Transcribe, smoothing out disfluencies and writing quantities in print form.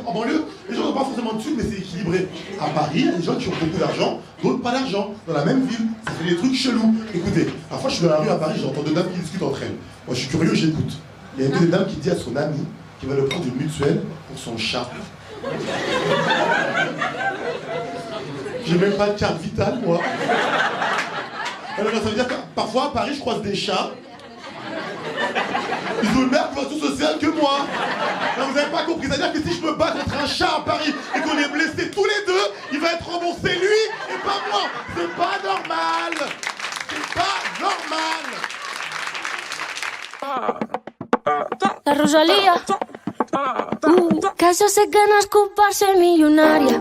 en banlieue, les gens n'ont pas forcément de thunes, mais c'est équilibré. À Paris, il y a des gens qui ont beaucoup d'argent, d'autres pas d'argent, dans la même ville. Ça fait des trucs chelous. Écoutez, parfois je suis dans la rue à Paris, j'entends deux dames qui discutent entre elles. Moi je suis curieux, j'écoute. Il y a une des dames qui dit à son ami qu'il va le prendre une mutuelle pour son chat. J'ai même pas de carte vitale, moi. Alors ça veut dire que parfois à Paris, je croise des chats. Ils ont une meilleure couverture sociale que moi. Non, vous n'avez pas compris. C'est-à-dire que si je me bats contre un chat à Paris et qu'on est blessés tous les deux, il va être remboursé lui et pas moi. C'est pas normal. C'est pas normal. La Rosalía, que eso hace ganas culparse millonaria.